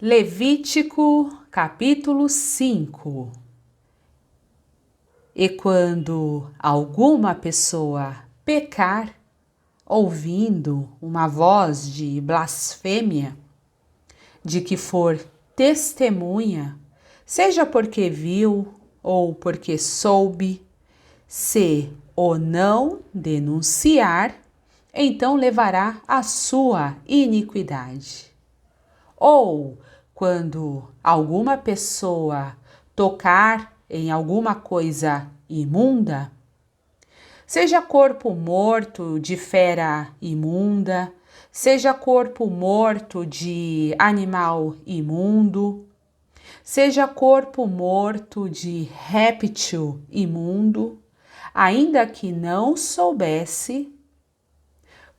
Levítico, capítulo 5. E quando alguma pessoa pecar, ouvindo uma voz de blasfêmia, de que for testemunha, seja porque viu ou porque soube, se o não denunciar, então levará a sua iniquidade. Ou quando alguma pessoa tocar em alguma coisa imunda, seja corpo morto de fera imunda, seja corpo morto de animal imundo, seja corpo morto de réptil imundo, ainda que não soubesse,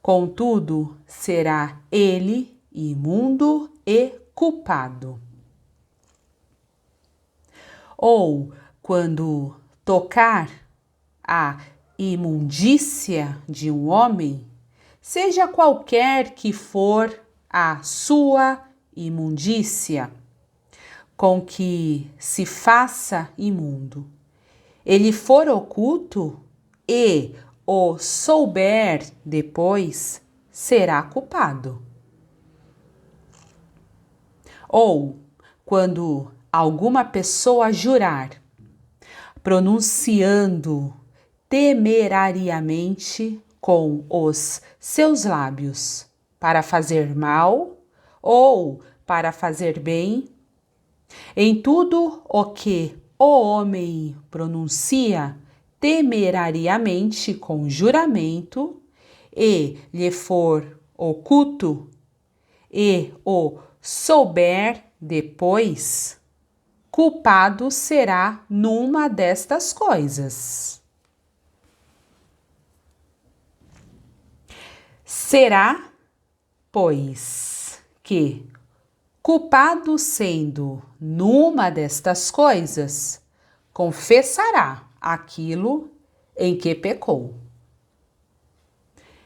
contudo, será ele imundo e culpado. Ou quando tocar a imundícia de um homem, seja qualquer que for a sua imundícia, com que se faça imundo, ele for oculto e o souber depois, será culpado. Ou quando alguma pessoa jurar, pronunciando temerariamente com os seus lábios, para fazer mal ou para fazer bem, em tudo o que o homem pronuncia temerariamente com juramento, e lhe for oculto, e o souber depois, culpado será numa destas coisas. Será, pois, que, culpado sendo numa destas coisas, confessará aquilo em que pecou.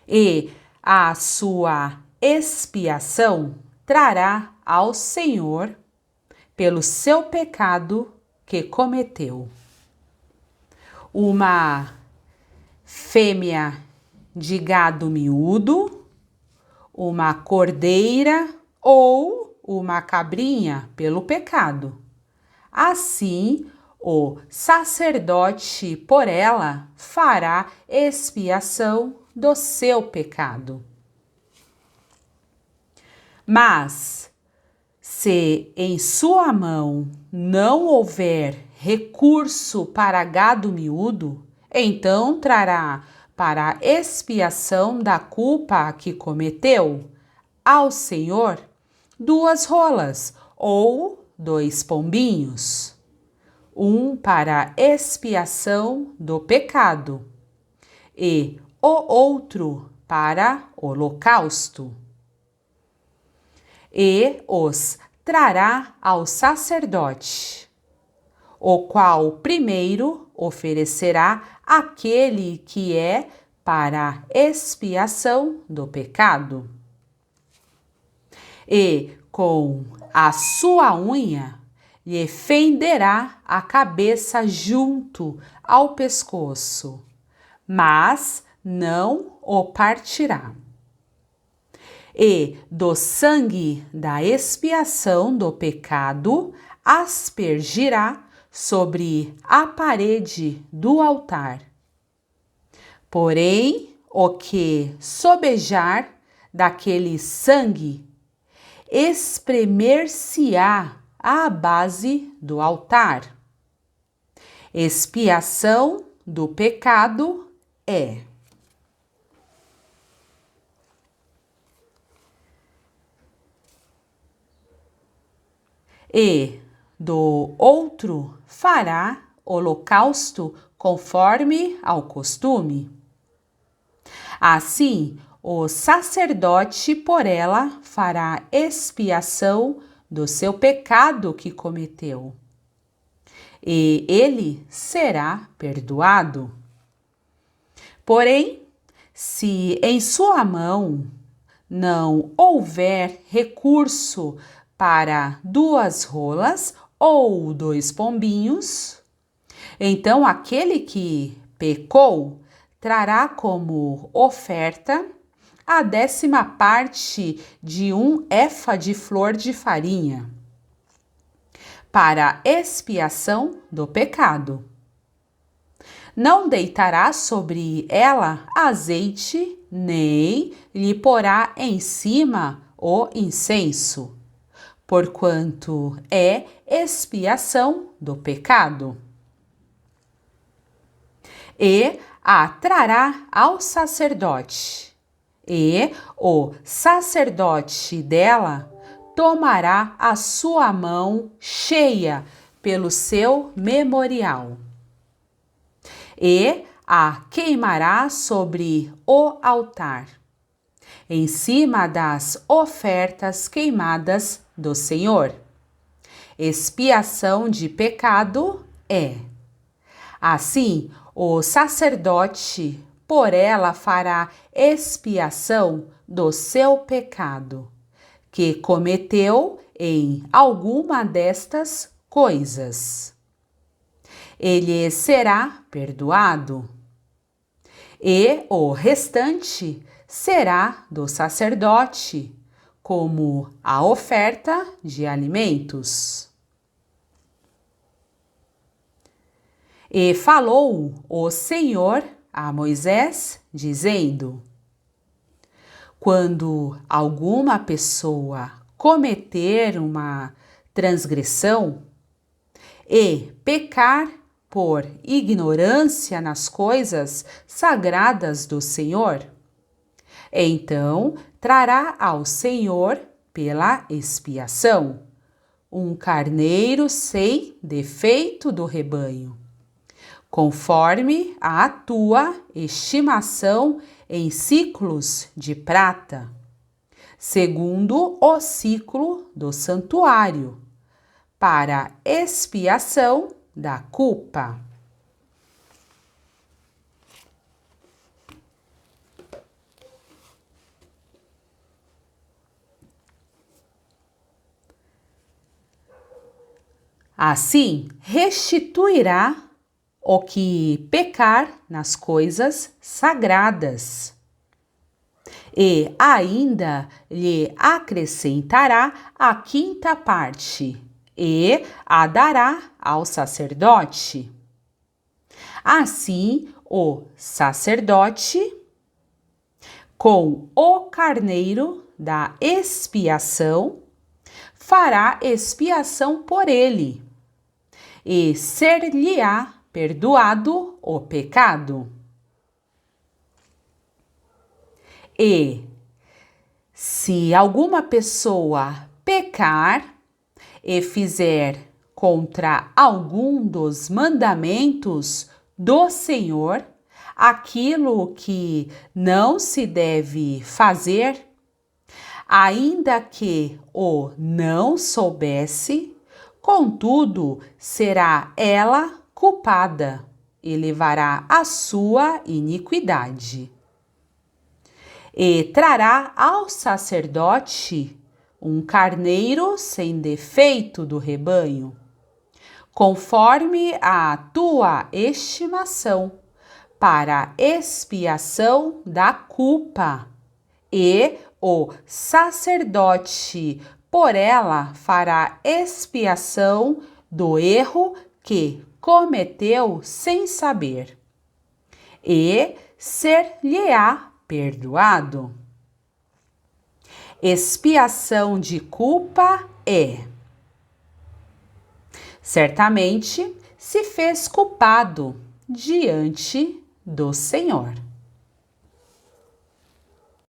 E a sua expiação trará ao Senhor pelo seu pecado que cometeu. Uma fêmea de gado miúdo, uma cordeira ou uma cabrinha pelo pecado. Assim, o sacerdote por ela fará expiação do seu pecado. Mas, se em sua mão não houver recurso para gado miúdo, então trará para a expiação da culpa que cometeu ao Senhor 2 rolas ou 2 pombinhos, um para expiação do pecado e o outro para holocausto. E os trará ao sacerdote, o qual primeiro oferecerá aquele que é para expiação do pecado. E com a sua unha lhe fenderá a cabeça junto ao pescoço, mas não o partirá. E do sangue da expiação do pecado aspergirá sobre a parede do altar. Porém, o que sobejar daquele sangue espremer-se-á à base do altar. Expiação do pecado é: e do outro fará holocausto conforme ao costume. Assim, o sacerdote por ela fará expiação do seu pecado que cometeu, e ele será perdoado. Porém, se em sua mão não houver recurso para 2 rolas ou 2 pombinhos, então aquele que pecou trará como oferta a 10ª parte de 1 efa de flor de farinha, para expiação do pecado. Não deitará sobre ela azeite, nem lhe porá em cima o incenso, porquanto é expiação do pecado. E a trará ao sacerdote, e o sacerdote dela tomará a sua mão cheia pelo seu memorial, e a queimará sobre o altar, em cima das ofertas queimadas do Senhor. Expiação de pecado é. Assim, o sacerdote por ela fará expiação do seu pecado, que cometeu em alguma destas coisas. Ele será perdoado, e o restante será do sacerdote, como a oferta de alimentos. E falou o Senhor a Moisés, dizendo: quando alguma pessoa cometer uma transgressão e pecar por ignorância nas coisas sagradas do Senhor, então trará ao Senhor pela expiação um carneiro sem defeito do rebanho, conforme a tua estimação em ciclos de prata, segundo o ciclo do santuário, para expiação da culpa. Assim, restituirá o que pecar nas coisas sagradas, e ainda lhe acrescentará a 5ª parte, e a dará ao sacerdote. Assim, o sacerdote, com o carneiro da expiação, fará expiação por ele, e ser-lhe-á perdoado o pecado. E, se alguma pessoa pecar e fizer contra algum dos mandamentos do Senhor, aquilo que não se deve fazer, ainda que o não soubesse, contudo, será ela culpada e levará a sua iniquidade. E trará ao sacerdote um carneiro sem defeito do rebanho, conforme a tua estimação, para expiação da culpa, e o sacerdote por ela fará expiação do erro que cometeu sem saber, e ser-lhe-á perdoado. Expiação de culpa é: certamente se fez culpado diante do Senhor.